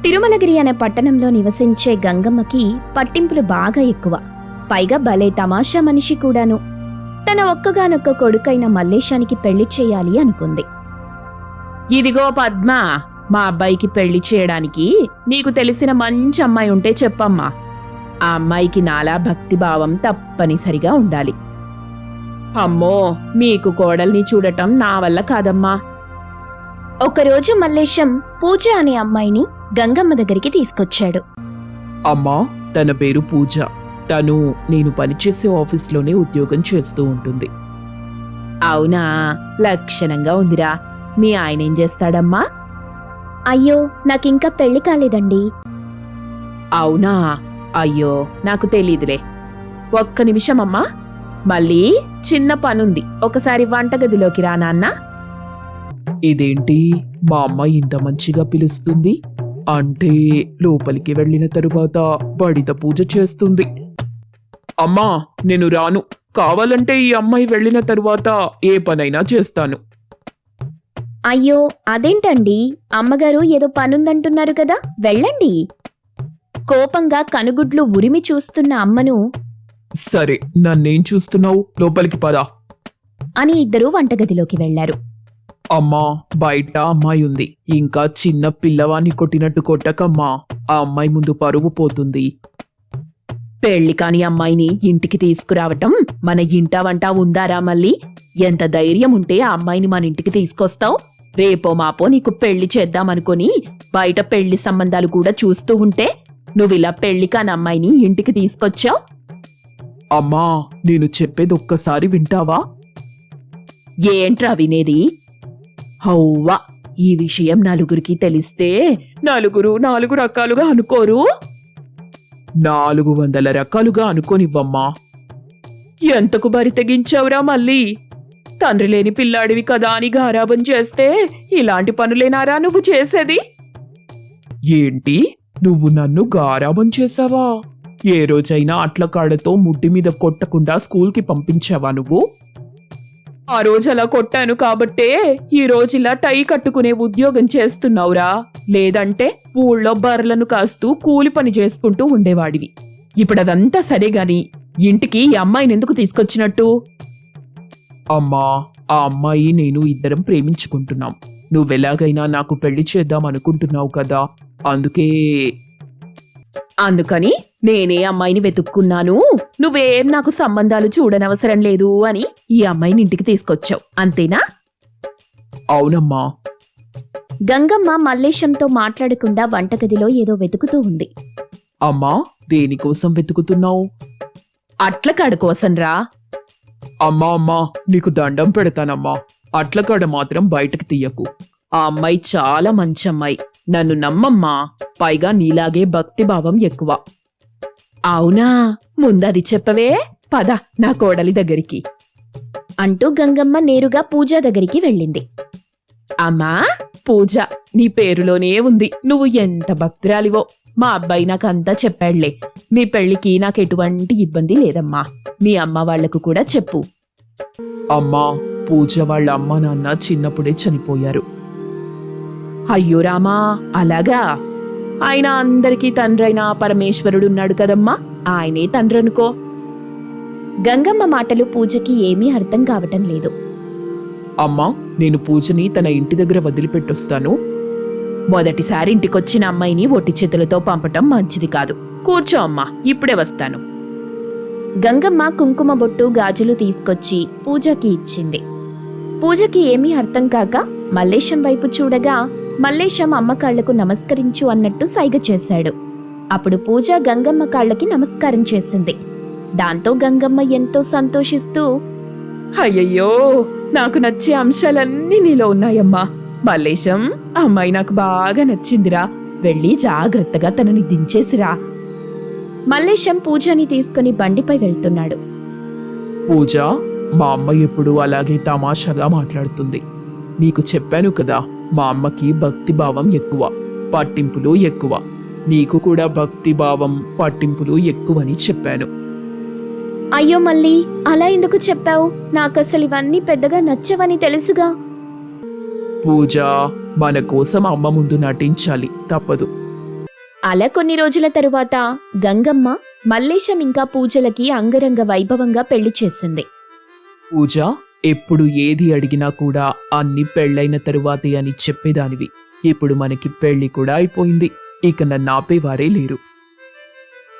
తిరుమలగిరి అనే పట్టణంలో నివసించే గంగమ్మకి పట్టింపులు బాగా ఎక్కువ. పైగా భలే తమాషా మనిషి కూడాను. తన ఒక్కగానొక్క కొడుకైన మల్లేశానికి పెళ్లి చేయాలి అనుకుంది. ఇదిగో పద్మ, మా అబ్బాయికి పెళ్లి చేయడానికి నీకు తెలిసిన మంచి అమ్మాయి ఉంటే చెప్పమ్మా. ఆ అమ్మాయికి నాలా భక్తిభావం తప్పనిసరిగా ఉండాలి. అమ్మో, మీకు కోడల్ని చూడటం నా వల్ల కాదమ్మా. ఒకరోజు మల్లేశం పూజ అనే అమ్మాయిని గంగమ్మ దగ్గరికి తీసుకొచ్చాడు. అమ్మా, తన పేరు పూజ. తను నేను పనిచేసే ఆఫీస్లోనే ఉద్యోగం చేస్తూ ఉంటుంది. అవునా, లక్షణంగా ఉందిరా. మీ ఆయన ఏం చేస్తాడమ్మా? అయ్యో, నాకింకా పెళ్లి కాలేదండి. అవునా, అయ్యో నాకు తెలీదులే. ఒక్క నిమిషమమ్మా, మళ్ళీ చిన్న పనుంది, ఒకసారి వంటగదిలోకి రా నాన్నా. ఇదేంటి మా అమ్మాయి ఇంత మంచిగా పిలుస్తుంది? అంటే లోపలికి వెళ్ళిన తరువాత బడిత పూజ చేస్తుంది. అమ్మా, నేను రాను. కావాలంటే ఈ అమ్మాయి వెళ్ళిన తరువాత ఏ పనైనా చేస్తాను. అయ్యో, అదేంటండి, అమ్మగారు ఏదో పనుందంటున్నారు కదా, వెళ్ళండి. కోపంగా కనుగుడ్లు ఉరిమి చూస్తున్న అమ్మను సరే, నన్నేం చూస్తున్నావు? లోపలికి పదా అని ఇద్దరూ వంటగదిలోకి వెళ్లారు. అమ్మా, బయట అమ్మాయి ఉంది. ఇంకా చిన్న పిల్లవాన్ని కొట్టినట్టు కొట్టకమ్మా. ఆ అమ్మాయి ముందు పరువు పోతుంది. పెళ్లి కాని అమ్మాయిని ఇంటికి తీసుకురావటం మన ఇంటా వంట ఉందారా? మళ్ళీ ఎంత ధైర్యం ఉంటే ఆ అమ్మాయిని మన ఇంటికి తీసుకొస్తావు? రేపో మాపో నీకు పెళ్లి చేద్దామనుకొని బయట పెళ్లి సంబంధాలు కూడా చూస్తూ ఉంటే నువ్విలా పెళ్లి కాని అమ్మాయిని ఇంటికి తీసుకొచ్చావు. అమ్మా, నేను చెప్పేది ఒక్కసారి వింటావా? ఏంట్రా వినేది? హౌవా, ఈ విషయం నలుగురికి తెలిస్తే నలుగురు నాలుగు రకాలుగా అనుకోరు. 400 రకాలుగా అనుకోనివ్వమ్మా. ఎంతకు బరి తెగించావురా మళ్ళీ? తండ్రి లేని పిల్లాడివి కదా అని గారాబం చేస్తే ఇలాంటి పనులేనారా నువ్వు చేసేది? ఏంటి, నువ్వు నన్ను గారాబం చేశావా? ఏ రోజైనా అట్ల కాడతో ముడ్డి మీద కొట్టకుండా స్కూల్కి పంపించావా నువ్వు? ఆ రోజు అలా కొట్టాను కాబట్టే ఈ రోజులా టై కట్టుకునే ఉద్యోగం చేస్తున్నావురా. లేదంటే ఊళ్ళో బర్లను కాస్తూ కూలి పని చేసుకుంటూ ఉండేవాడివి. ఇప్పుడదంతా సరేగాని ఇంటికి ఈ అమ్మాయిని ఎందుకు తీసుకొచ్చినట్టు? అమ్మా, ఆ అమ్మాయి నేను ఇద్దరం ప్రేమించుకుంటున్నాం. నువ్వెలాగైనా నాకు పెళ్లి చేద్దాం అనుకుంటున్నావు కదా, అందుకని నేనే అమ్మాయిని వెతుక్కున్నాను, నువ్వేం నాకు సంబంధాలు చూడనవసరం లేదు అని ఈ అమ్మాయిని ఇంటికి తీసుకొచ్చావు, అంతేనా? అవునమ్మా. గంగమ్మ మల్లేశంతో మాట్లాడకుండా వంటగదిలో ఏదో వెతుకుతూ ఉంది. అమ్మా, దేనికోసం వెతుకుతున్నావు? అట్లకాడ కోసంరా. అమ్మా, నీకు దండం పెడతానమ్మా. అట్లకాడ మాత్రం బయటకు తీయకు. ఆ అమ్మాయి చాలా మంచి అమ్మాయి, నన్ను నమ్మమ్మా. పైగా నీలాగే భక్తిభావం ఎక్కువ. అవునా, ముందది చెప్పవే. పద నా కోడలి దగ్గరికి అంటూ గంగమ్మ నేరుగా పూజ దగ్గరికి వెళ్ళింది. అమ్మా పూజ, నీ పేరులోనే ఉంది నువ్వు ఎంత భక్తురాలివో. మా అబ్బాయి నాకంతా చెప్పాళ్లే. మీ పెళ్లికి నాకెటువంటి ఇబ్బంది లేదమ్మా. మీ అమ్మ వాళ్లకు కూడా చెప్పు. అమ్మా, పూజ వాళ్ళ అమ్మ నాన్న చిన్నప్పుడే చనిపోయారు. అయ్యో రామా, అలాగా? ఆయన అందరికీ తండ్రైన పరమేశ్వరుడున్నాడు కదమ్మా, ఆయనే తండ్రనుకో. గంగమ్మ మాటలు పూజకి ఏమీ అర్థం కావటం లేదు. అమ్మా, నేను పూజని తన ఇంటి దగ్గర వదిలిపెట్టొస్తాను. మొదటిసారి ఇంటికొచ్చిన అమ్మాయిని ఒట్టి చేతులతో పంపటం మంచిది కాదు. కూర్చో అమ్మా, ఇప్పుడే వస్తాను. గంగమ్మ కుంకుమ బొట్టు గాజులు తీసుకొచ్చి పూజకి ఇచ్చింది. పూజకి ఏమీ అర్థం కాక మల్లేశం వైపు చూడగా మల్లేశం అమ్మ కాళ్లకు నమస్కరించు అన్నట్టు సైగ చేశాడు. అప్పుడు పూజ గంగమ్మ కాళ్లకి నమస్కారం చేసింది. దాంతో గంగమ్మ ఎంతో సంతోషిస్తూ, అయ్యయ్యో, నాకు నచ్చే అంశాలన్నీ నీలో ఉన్నాయమ్మా. మల్లేశం, అమ్మాయి నాకు బాగా నచ్చిందిరా. వెళ్ళి జాగ్రత్తగా తనని దించేసిరా. మల్లేశం పూజని తీసుకుని బండిపై వెళ్తున్నాడు. పూజ, మా అమ్మ ఎప్పుడూ అలాగే తమాషాగా మాట్లాడుతుంది. నీకు చెప్పాను కదా, మా అమ్మకి భక్తిభావం ఎక్కువ, పట్టింపులు ఎక్కువ. నీకు కూడా భక్తిభావం పట్టింపులు ఎక్కువని చెప్పాను. అయ్యో మళ్ళీ అలా ఎందుకు చెప్పావు? నాకసలు ఇవన్నీ పెద్దగా నచ్చవని తెలుసుగా. పూజ, మన కోసం అమ్మ ముందు నటించాలి, తప్పదు. అలా కొన్ని రోజుల తరువాత గంగమ్మ మల్లేశం ఇంకా పూజలకి అంగరంగ వైభవంగా పెళ్లి చేసింది. పూజ ఎప్పుడు ఏది అడిగినా కూడా అన్ని పెళ్ళైన తరువాతే అని చెప్పేదానివి. ఇప్పుడు మనకి పెళ్లి కూడా అయిపోయింది. ఇక నన్ను ఆపేవారే లేరు.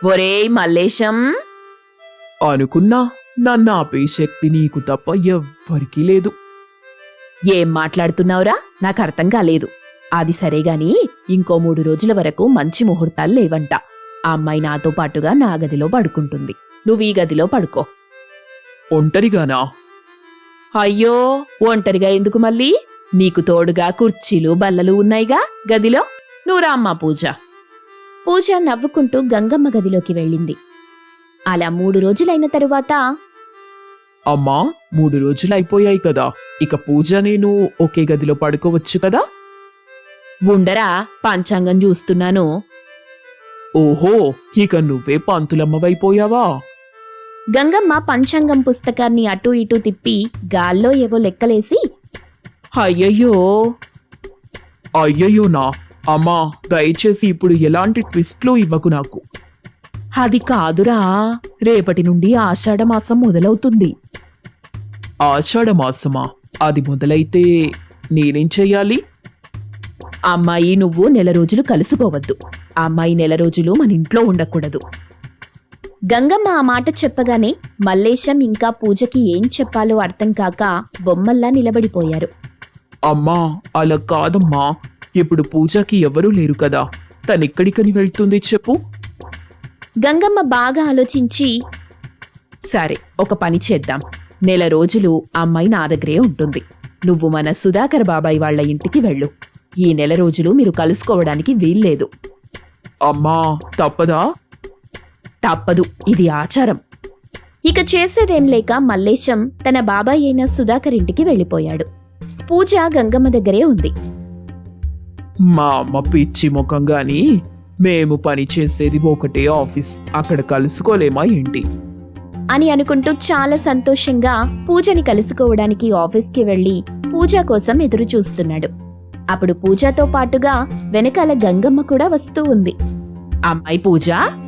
ఒరేయ్ మల్లేశం, అనుకున్నా నన్ను ఆపే శక్తి నీకు తప్ప ఎవ్వరికీ లేదు. ఏం మాట్లాడుతున్నావురా? నాకు అర్థం కాలేదు. అది సరేగాని ఇంకో 3 రోజుల వరకు మంచి ముహూర్తాలు లేవంట. ఆ అమ్మాయి నాతో పాటుగా నా గదిలో పడుకుంటుంది. నువ్వు ఈ గదిలో పడుకో. ఒంటరిగానా? అయ్యో, ఒంటరిగా ఎందుకు మళ్ళీ? నీకు తోడుగా కుర్చీలు బల్లలు ఉన్నాయిగా గదిలో. నువ్వు రామ్మా పూజ. పూజ నవ్వుకుంటూ గంగమ్మ గదిలోకి వెళ్ళింది. అలా 3 రోజులైన తరువాత అమ్మా 3 రోజులు అయిపోయాయి కదా, ఇక పూజ నేను ఒకే గదిలో పడుకోవచ్చు కదా? ఉండరా, పంచాంగం చూస్తున్నాను. ఓహో, ఇక నువ్వే పంతులమ్మవైపోయావా? గంగమ్మ పంచాంగం పుస్తకాన్ని అటూ ఇటూ తిప్పి గాల్లో ఏవో లెక్కలేసి, అయ్యయ్యో, అయ్యయ్యోనా? అమ్మా దయచేసి ఇప్పుడు ఎలాంటి ట్విస్ట్లు ఇవ్వకు నాకు. అది కాదురా, రేపటి నుండి ఆషాఢమాసం మొదలవుతుంది. ఆషాఢమాసమా? అది మొదలైతే నేనేం చెయ్యాలి? అమ్మాయి నువ్వు 1 రోజులు కలుసుకోవద్దు. ఆ అమ్మాయి 1 రోజులు మన ఇంట్లో ఉండకూడదు. గంగమ్మ ఆ మాట చెప్పగానే మల్లేశం ఇంకా పూజకి ఏం చెప్పాలో అర్థం కాక బొమ్మల్లా నిలబడిపోయారు. అమ్మా అలా కాదమ్మా, ఇప్పుడు పూజకి ఎవరూ లేరు కదా, తనెక్కడికని వెళ్తుంది చెప్పు? గంగమ్మ బాగా ఆలోచించి, సరే, ఒక పని చేద్దాం. 1 రోజులు ఆ అమ్మాయి నా దగ్గరే ఉంటుంది. నువ్వు మన సుధాకర్ బాబాయ్ వాళ్ళ ఇంటికి వెళ్ళు. ఈ 1 రోజులు మీరు కలుసుకోవడానికి వీల్లేదు. అమ్మా తప్పదా? తప్పదు, ఇది ఆచారం. ఇక చేసేదేం లేక మల్లేశం తన బాబాయ్ అయిన సుధాకర్ ఇంటికి వెళ్ళిపోయాడు. పూజ గంగమ్మ దగ్గరే ఉంది. మా అమ్మ పిచ్చి ముఖం గాని, మేము పని చేసేది ఒకటే ఆఫీస్, అక్కడ కలుసుకోలేమా ఏంటి అని అనుకుంటూ చాలా సంతోషంగా పూజని కలుసుకోవడానికి ఆఫీస్కి వెళ్లి పూజ కోసం ఎదురు చూస్తున్నాడు. అప్పుడు పూజతో పాటుగా వెనకాల గంగమ్మ కూడా వస్తూ ఉంది. అమ్మాయి పూజ,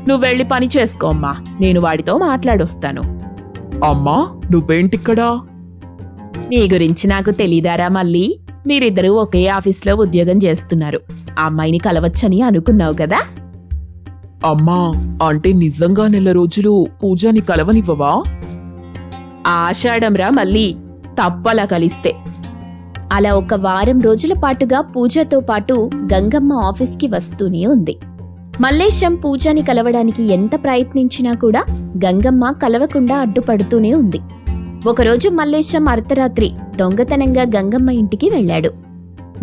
నువ్వు వెళ్ళి పని చేసుకోమ్మా. నేను వాడితో మాట్లాడొస్తాను. అమ్మా నువ్వేంటిక్కడా? నీ గురించి నాకు తెలీదారా మళ్ళీ? మీరిద్దరూ ఒకే ఆఫీస్లో ఉద్యోగం చేస్తున్నారు. ఆ అమ్మాయిని కలవచ్చని అనుకున్నావు కదా? అమ్మా అంటే నిజంగా 1 రోజులు పూజని కలవనివ్వవా? ఆషాఢంరా మళ్ళీ, తప్పలా కలిస్తే. అలా 1 వారం రోజుల పాటుగా పూజతో పాటు గంగమ్మ ఆఫీస్కి వస్తూనే ఉంది. మల్లేశం పూజని కలవడానికి ఎంత ప్రయత్నించినా కూడా గంగమ్మ కలవకుండా అడ్డుపడుతూనే ఉంది. ఒకరోజు మల్లేశం అర్ధరాత్రి దొంగతనంగా గంగమ్మ ఇంటికి వెళ్ళాడు.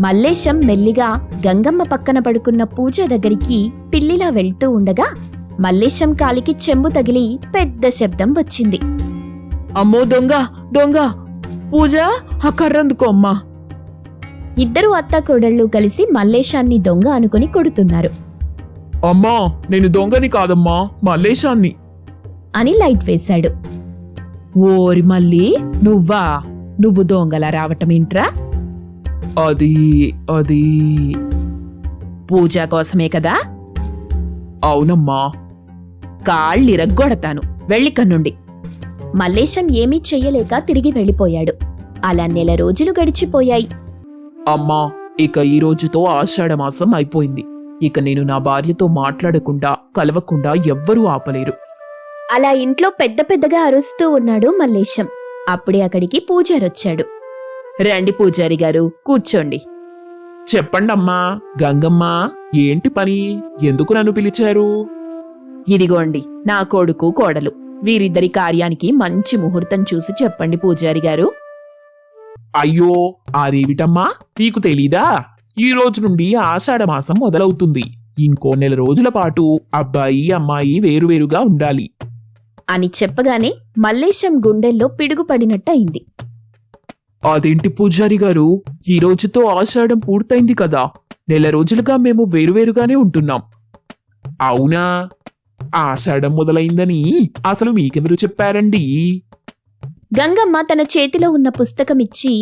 మల్లేశం మెల్లిగా గంగమ్మ పక్కన పడుకున్న పూజ దగ్గరికి పిల్లిలా వెళ్తూ ఉండగా మల్లేశం కాలికి చెంబు తగిలి పెద్ద శబ్దం వచ్చింది. అమ్మో దొంగ, దొంగ! పూజ, ఆ కర్రందుకో అమ్మా. ఇద్దరు అత్తాకోడళ్ళు కలిసి మల్లేశాన్ని దొంగ అనుకుని కొడుతున్నారు. అమ్మా నేను దొంగని కాదమ్మా, మల్లేశాన్ని. అని లైట్ వేశాడు. ఓరి మళ్ళీ, నువ్వా? నువ్వు దొంగలా రావటమేంట్రా? అది అది పూజ కోసమే కదా? అవునమ్మా. కాళ్ళిరగ్గొడతాను, వెళ్ళిక్కన్నుండి. మల్లేశం ఏమీ చెయ్యలేక తిరిగి వెళ్ళిపోయాడు. అలా 1 రోజులు గడిచిపోయాయి. అమ్మా ఇక ఈ రోజుతో ఆషాఢమాసం అయిపోయింది. ఇక నేను నా భార్యతో మాట్లాడకుండా కలవకుండా ఎవ్వరూ ఆపలేరు. అలా ఇంట్లో పెద్ద పెద్దగా అరుస్తూ ఉన్నాడు మల్లేశం. అప్పుడే అక్కడికి పూజారొచ్చాడు. రండి పూజారి గారు, కూర్చోండి. చెప్పండమ్మా. గంగమ్మ ఏంటి పని? ఎందుకు నన్ను పిలిచారు? ఇదిగోండి నా కొడుకు కోడలు. వీరిద్దరి కార్యానికి మంచి ముహూర్తం చూసి చెప్పండి పూజారి గారు. అయ్యో అదేమిటమ్మా, నీకు తెలీదా? ఈ రోజు నుండి ఆషాఢమాసం మొదలవుతుంది. ఇంకో 1 రోజుల పాటు అబ్బాయి అమ్మాయి వేరువేరుగా ఉండాలి అని చెప్పగానే మల్లేశం గుండెల్లో పిడుగుపడినట్టయింది. అదేంటి పూజారి గారు, ఈ రోజుతో ఆషాఢం పూర్తయింది కదా, 1 రోజులుగా మేము వేరువేరుగానే ఉంటున్నాం. అవునా? ఆషాఢం మొదలైందని అసలు మీకెవరు చెప్పారండి? గంగమ్మ తన చేతిలో ఉన్న పుస్తకమిచ్చి,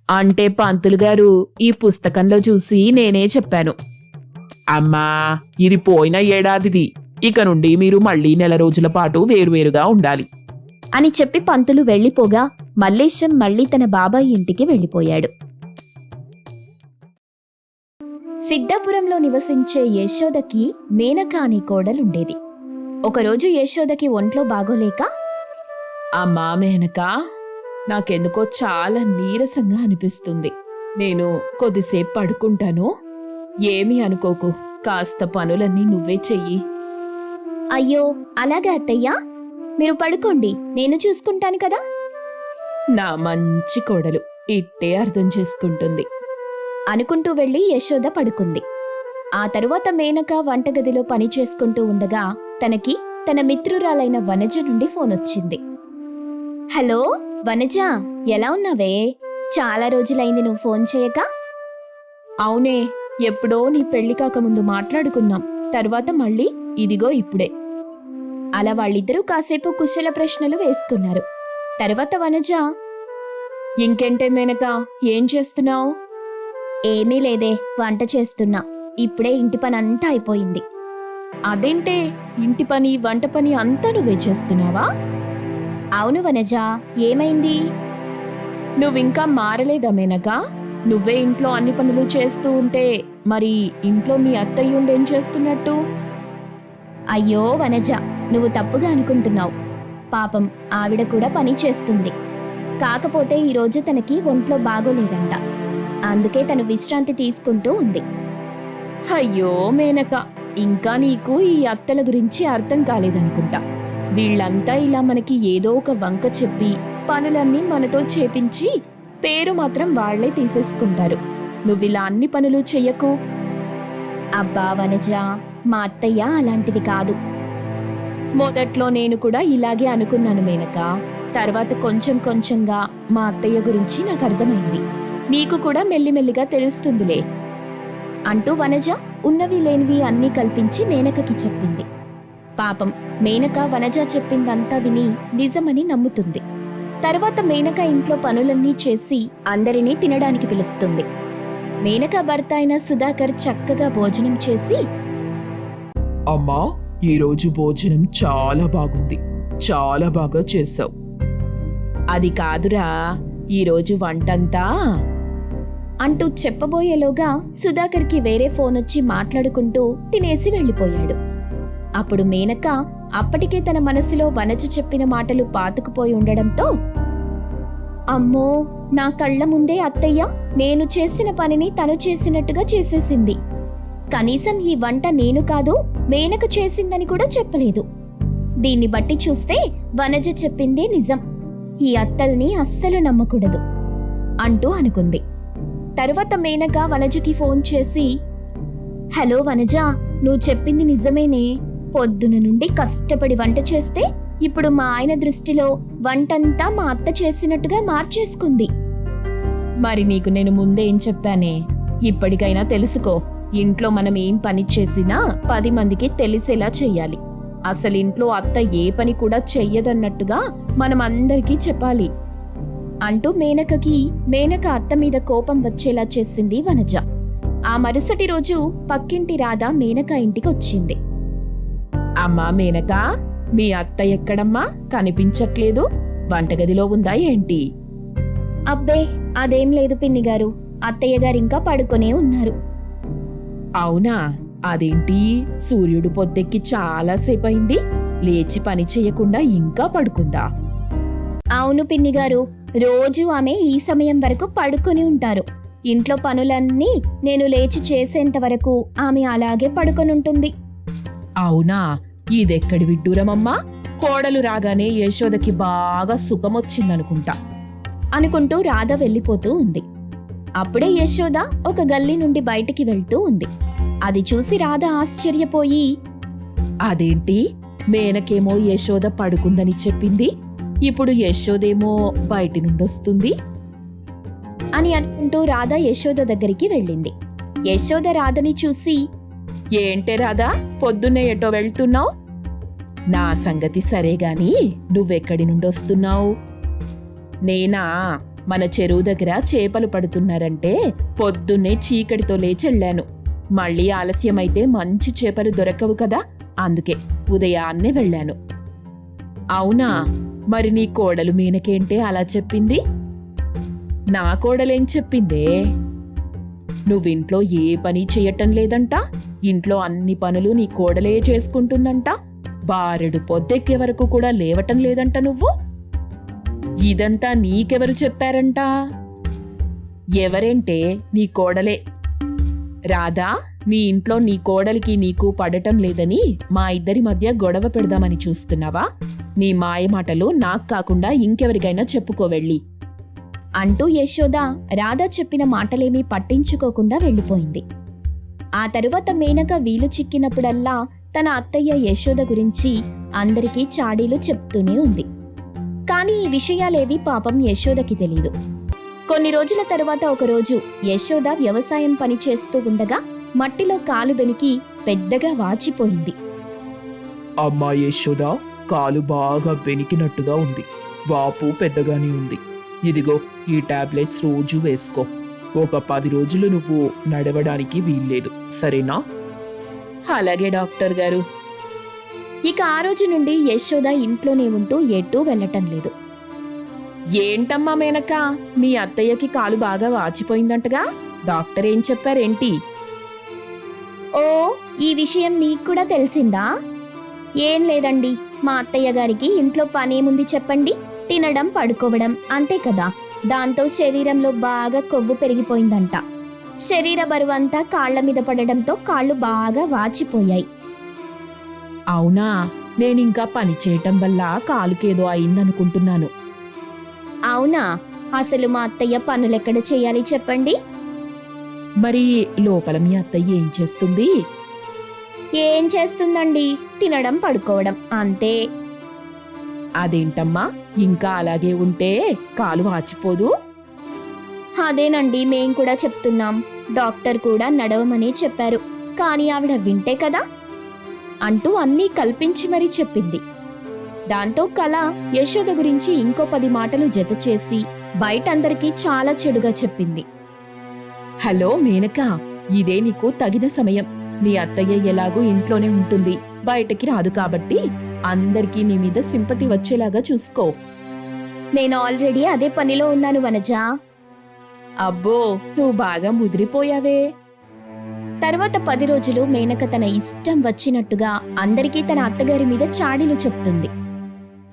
అంటే పంతులు గారు, ఈ పుస్తకంలో చూసి నేనే చెప్పాను. అమ్మా ఇది పోయిన ఏడాదిది. ఇక నుండి మీరు మళ్ళీ నెల రోజుల పాటు వేరువేరుగా ఉండాలి. అని చెప్పి పంతులు వెళ్ళిపోగా మల్లేశం మళ్ళీ తన బాబాయ్ ఇంటికి వెళ్ళిపోయాడు. సిద్ధాపురంలో నివసించే యశోదకి మేనక అనే కోడలుండేది. ఒకరోజు యశోదకి ఒంట్లో బాగోలేక, అమ్మా మేనక, నాకెందుకో చాలా నీరసంగా అనిపిస్తుంది. నేను కొద్దిసేపు పడుకుంటాను. ఏమీ అనుకోకు, కాస్త పనులన్నీ నువ్వే చెయ్యి. అయ్యో అలాగా అత్తయ్యా, మీరు పడుకోండి, నేను చూసుకుంటాను కదా. నా మంచి కోడలు ఇట్టే అర్థం చేసుకుంటుంది అనుకుంటూ వెళ్లి యశోద పడుకుంది. ఆ తరువాత మేనక వంటగదిలో పని చేసుకుంటూ ఉండగా తనకి తన మిత్రురాలైన వనజ నుండి ఫోనొచ్చింది. హలో వనజ, ఎలా ఉన్నావే? చాలా రోజులైంది నువ్వు ఫోన్ చేయక. అవునే, ఎప్పుడో నీ పెళ్లి కాకముందు మాట్లాడుకున్నాం. తర్వాత మళ్ళీ ఇదిగో ఇప్పుడే. అలా వాళ్ళిద్దరూ కాసేపు కుశల ప్రశ్నలు వేసుకున్నారు. తర్వాత వనజ, ఇంకేంటే మేనక, ఏం చేస్తున్నావు? ఏమీ లేదే, వంట చేస్తున్నా. ఇప్పుడే ఇంటి పని అంతా అయిపోయింది. అదేంటే, ఇంటి పని వంట పని అంతా నువ్వే చేస్తున్నావా? అవును వనజ, ఏమైంది? నువ్వింకా మారలేదా మేనక? నువ్వే ఇంట్లో అన్ని పనులు చేస్తూ ఉంటే మరి ఇంట్లో మీ అత్తయ్య ఉండేం చేస్తున్నట్టు? అయ్యో వనజ, నువ్వు తప్పుగా అనుకుంటున్నావు. పాపం ఆవిడ కూడా పని చేస్తుంది. కాకపోతే ఈరోజు తనకి ఒంట్లో బాగోలేదంట. అందుకే తను విశ్రాంతి తీసుకుంటూ ఉంది. అయ్యో మేనక, ఇంకా నీకు ఈ అత్తల గురించి అర్థం కాలేదనుకుంటా. వీళ్ళంతా ఇలా మనకి ఏదో ఒక వంక చెప్పి పనులన్నీ మనతో చేపించి పేరు మాత్రం వాళ్లే తీసేసుకుంటారు. నువ్విలా అన్ని పనులు చెయ్యకు. అబ్బా వనజ, మా అత్తయ్య అలాంటిది కాదు. మొదట్లో నేను కూడా ఇలాగే అనుకున్నాను మేనక. తర్వాత కొంచెం కొంచెంగా మా అత్తయ్య గురించి నాకు అర్థమైంది. నీకు కూడా మెల్లిమెల్లిగా తెలుస్తుందిలే అంటూ వనజ ఉన్నవి లేనివి అన్నీ కల్పించి మేనకకి చెప్పింది. పాపం మేనక వనజ చెప్పిందంతా విని నిజమని నమ్ముతుంది. తర్వాత మేనక ఇంట్లో పనులన్నీ చేసి అందరినీ తినడానికి పిలుస్తుంది. మేనక భర్త అయిన సుధాకర్ చక్కగా భోజనం చేసి, అమ్మా ఈరోజు భోజనం చాలా బాగుంది. చాలా బాగా చేసావు. అది కాదురా, ఈరోజు వంటంతా అంటూ చెప్పబోయేలోగా సుధాకర్కి వేరే ఫోనొచ్చి మాట్లాడుకుంటూ తినేసి వెళ్ళిపోయాడు. అప్పుడు మేనక అప్పటికే తన మనసులో వనజ చెప్పిన మాటలు పాతుకుపోయి ఉండడంతో, అమ్మో, నా కళ్ల ముందే అత్తయ్య నేను చేసిన పనిని తను చేసినట్టుగా చేసేసింది. కనీసం ఈ వంట నేను కాదు మేనక చేసిందని కూడా చెప్పలేదు. దీన్ని బట్టి చూస్తే వనజ చెప్పిందే నిజం. ఈ అత్తల్ని అస్సలు నమ్మకూడదు అంటూ అనుకుంది. తరువాత మేనక వనజకి ఫోన్ చేసి, హలో వనజ, నువ్వు చెప్పింది నిజమేనే. పొద్దున నుండి కష్టపడి వంట చేస్తే ఇప్పుడు మా ఆయన దృష్టిలో వంటంతా మా అత్త చేసినట్టుగా మార్చేసుకుంది. మరి నీకు నేను ముందే ఏం చెప్పానే? ఇప్పటికైనా తెలుసుకో, ఇంట్లో మనం ఏం పని చేసినా 10 మందికి తెలిసేలా చెయ్యాలి. అసలు ఇంట్లో అత్త ఏ పని కూడా చెయ్యదన్నట్టుగా మనం అందరికీ చెప్పాలి అంటూ మేనక అత్త మీద కోపం వచ్చేలా చేసింది వనజ. ఆ మరుసటి రోజు పక్కింటి రాధ మేనక ఇంటికి వచ్చింది. అమ్మా మేనక, మీ అత్త ఎక్కడమ్మా? కనిపించట్లేదు. వంటగదిలో ఉందా ఏంటి? అబ్బే అదేం లేదు పిన్ని గారు, అత్తయ్య గారు ఇంకా పడుకొనే ఉన్నారు. అవునా? అదేంటి, సూర్యుడు పొద్దెక్కి చాలాసేపయింది, లేచి పని చెయ్యకుండా ఇంకా పడుకుందా? అవును పిన్ని గారు, రోజు ఆమె ఈ సమయం వరకు పడుకొని ఉంటారు. ఇంట్లో పనులన్నీ నేను లేచి చేసేంత వరకు ఆమె అలాగే పడుకొనుంటుంది. అవునా? ఇదెక్కడి విడ్డూరమమ్మా? కోడలు రాగానే యశోదకి బాగా సుఖమొచ్చిందనుకుంటా అనుకుంటూ రాధ వెళ్ళిపోతూ ఉంది. అప్పుడే యశోద ఒక గల్లీ నుండి బయటికి వెళ్తూ ఉంది. అది చూసి రాధ ఆశ్చర్యపోయి, అదేంటి, మేనకేమో యశోద పడుకుందని చెప్పింది, ఇప్పుడు యశోదేమో బయటి నుండొస్తుంది అని అనుకుంటూ రాధ యశోద దగ్గరికి వెళ్ళింది. యశోద రాధని చూసి, ఏంటే రాధా, పొద్దున్నే ఎటో వెళ్తున్నావు? నా సంగతి సరేగాని నువ్వెక్కడి నుండొస్తున్నావు? నేనా, మన చెరువు దగ్గర చేపలు పడుతున్నారంటే పొద్దున్నే చీకటితో లేచెళ్ళాను. మళ్ళీ ఆలస్యమైతే మంచి చేపలు దొరకవు కదా, అందుకే ఉదయాన్నే వెళ్ళాను. అవునా, మరి నీ కోడలు మీనకేంటే అలా చెప్పింది? నా కోడలేం చెప్పిందే? నువ్వింట్లో ఏ పని చెయ్యటం లేదంట, ఇంట్లో అన్ని పనులు నీ కోడలే చేసుకుంటుందంట, బారెడు పొద్దెక్కే వరకు కూడా లేవటం లేదంట నువ్వు. ఇదంతా నీకెవరు చెప్పారంట? ఎవరేంటే, నీ కోడలే. రాధా, నీ ఇంట్లో నీ కోడలికి నీకు పడటం లేదని మా ఇద్దరి మధ్య గొడవ పెడదామని చూస్తున్నావా? నీ మాయమాటలు నాకు కాకుండా ఇంకెవరికైనా చెప్పుకోవెళ్ళి అంటూ యశోద రాధ చెప్పిన మాటలేమీ పట్టించుకోకుండా వెళ్ళిపోయింది. ఆ తరువాత మేనక వీలు చిక్కినప్పుడల్లా తన అత్తయ్య యశోద గురించి అందరికీ చాడీలు చెప్తూనే ఉంది. కానీ ఈ విషయాలేవి పాపం యశోదకి తెలీదు. కొన్ని రోజుల తరువాత ఒకరోజు యశోద వ్యవసాయం పని చేస్తూ ఉండగా మట్టిలో కాలు బెనికి పెద్దగా వాచిపోయింది. అమ్మా యశోద, కాలు బాగా బెనికినట్టుగా ఉంది, వాపు పెద్దగానే ఉంది. ఇదిగో ఈ టాబ్లెట్స్ రోజు వేసుకో. ఒక 10 రోజులు నువ్వు నడవడానికి వీల్లేదు, సరేనా? అలాగే డాక్టర్ గారు. ఇక ఆ రోజు నుండి యశోద ఇంట్లోనే ఉంటూ ఎటూ వెళ్ళటం లేదు. ఏంటమ్మా మేనక, మీ అత్తయ్యకి కాలు బాగా వాచిపోయిందంటగా, డాక్టర్ ఏం చెప్పారేంటి? ఓ, ఈ విషయం మీకు కూడా తెలిసిందా? ఏం లేదండి, మా అత్తయ్య గారికి ఇంట్లో పనేముంది చెప్పండి, తినడం పడుకోవడం అంతే కదా. దాంతో శరీరంలో బాగా కొవ్వు పెరిగిపోయిందంట. శరీర బరువంతా కాళ్ల మీద పడడంతో కాళ్ళు బాగా వాచిపోయాయి. అవునా, నేనింకా పని చేయటం వల్ల కాలుకేదో అయిందనుకుంటున్నాను. అవునా, అసలు మా అత్తయ్య పనులెక్కడ చేయాలి చెప్పండి? మరి లోపల మీ అత్తయ్య ఏం చేస్తుంది? ఏం చేస్తుందండి, తినడం పడుకోవడం అంతే. అదేంటమ్మా, ఇంకా అలాగే ఉంటే కాలు వాచిపోదు? అదేనండి మేం కూడా చెప్తున్నాం. డాక్టర్ కూడా నడవమని చెప్పారు, కానీ ఆవిడ వింటే కదా అంటూ అన్నీ కల్పించి మరీ చెప్పింది. దాంతో కళ యశోద గురించి ఇంకో 10 మాటలు జత చేసి బయటందరికీ చాలా చెడుగా చెప్పింది. హలో మేనక, ఇదే నీకు తగిన సమయం. నీ అత్తయ్య ఎలాగూ ఇంట్లోనే ఉంటుంది, బయటకి రాదు కాబట్టి అందరికీ నీ మీద సింపతి వచ్చేలాగా చూసుకో. నేను ఆల్రెడీ అదే పనిలో ఉన్నాను వనజా. అబ్బో, నువ్వు బాగా ముదిరిపోయావే. తర్వాత 10 రోజులు మేనక తన ఇష్టం వచ్చినట్టుగా అందరికీ తన అత్తగారి మీద చాడీలు చెప్తుంది.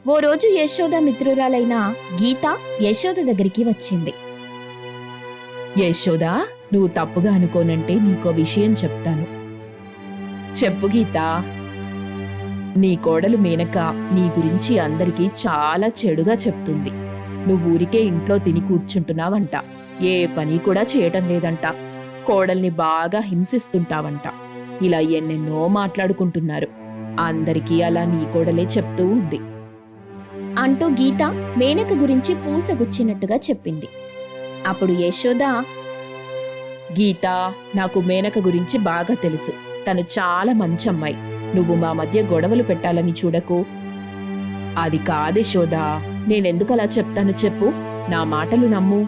ఓ రోజు యశోద మిత్రురాలైన గీత యశోద దగ్గరికి వచ్చింది. యశోదా, నువ్వు తప్పుగా అనుకోనంటే నీకో విషయం చెప్తాను. చెప్పు గీత. నీ కోడలు మేనక నీ గురించి అందరికీ చాలా చెడుగా చెప్తుంది. నువ్వు ఊరికే ఇంట్లో తిని కూర్చుంటున్నావంట, ఏ పని కూడా చేయటం లేదంట, కోడల్ని బాగా హింసిస్తుంటావంట, ఇలా ఎన్నెన్నో మాట్లాడుకుంటున్నారు. అందరికీ అలా నీ కోడలే చెప్తూ ఉంది అంటూ గీత మేనక గురించి పూసగుచ్చినట్టుగా చెప్పింది. అప్పుడు యశోద, గీత, నాకు మేనక గురించి బాగా తెలుసు. తను చాలా మంచమ్మాయి. నువ్వు మా మధ్య గొడవలు పెట్టాలని చూడకు. అది కాదే యశోదా, నేనెందుకలా చెప్తాను చెప్పు, నా మాటలు నమ్ము.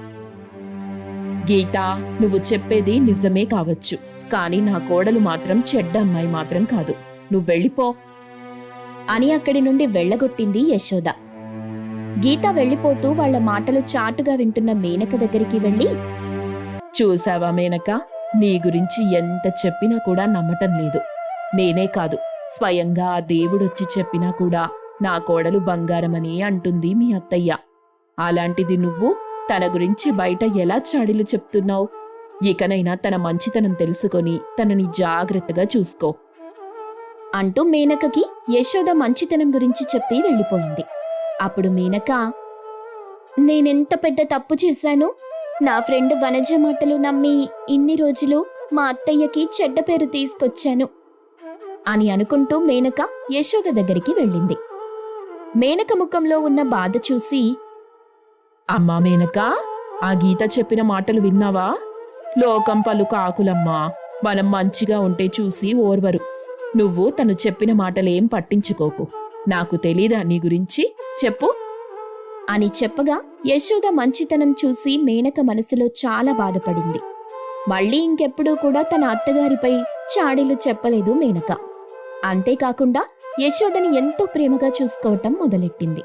గీత, నువ్వు చెప్పేది నిజమే కావచ్చు, కానీ నా కోడలు మాత్రం చెడ్డ అమ్మాయి మాత్రం కాదు. నువ్వెళ్ళిపో అని అక్కడి నుండి వెళ్ళగొట్టింది యశోద. గీత వెళ్ళిపోతూ వాళ్ల మాటలు చాటుగా వింటున్న మేనక దగ్గరికి వెళ్ళి, చూసావా మేనక, నీ గురించి ఎంత చెప్పినా కూడా నమ్మటం లేదు. నేనే కాదు, స్వయంగా ఆ దేవుడొచ్చి చెప్పినా కూడా నా కోడలు బంగారమని అంటుంది మీ అత్తయ్య. అలాంటిది నువ్వు తన గురించి బయట ఎలా చాడీలు చెప్తున్నావు? ఇకనైనా తన మంచితనం తెలుసుకొని తనని జాగ్రత్తగా చూసుకో అంటూ మేనకకి యశోద మంచితనం గురించి చెప్పి వెళ్ళిపోయింది. అప్పుడు మేనక, నేనెంత పెద్ద తప్పు చేశాను? నా ఫ్రెండ్ వనజ మాటలు నమ్మి ఇన్ని రోజులు మా అత్తయ్యకి చెడ్డ పేరు తీసుకొచ్చాను అని అనుకుంటూ మేనక యశోద దగ్గరికి వెళ్ళింది. మేనక ముఖంలో ఉన్న బాధ చూసి, అమ్మా మేనక, ఆ గీత చెప్పిన మాటలు విన్నావా? లోకం పలుకు ఆకులమ్మా, మనం మంచిగా ఉంటే చూసి ఓర్వరు. నువ్వు తను చెప్పిన మాటలేం పట్టించుకోకు. నాకు తెలీదా నీ గురించి? చెప్పు అని చెప్పగా యశోద మంచితనం చూసి మేనక మనసులో చాలా బాధపడింది. మళ్ళీ ఇంకెప్పుడూ కూడా తన అత్తగారిపై చాడీలు చెప్పలేదు మేనక. అంతేకాకుండా యశోదని ఎంతో ప్రేమగా చూసుకోవటం మొదలెట్టింది.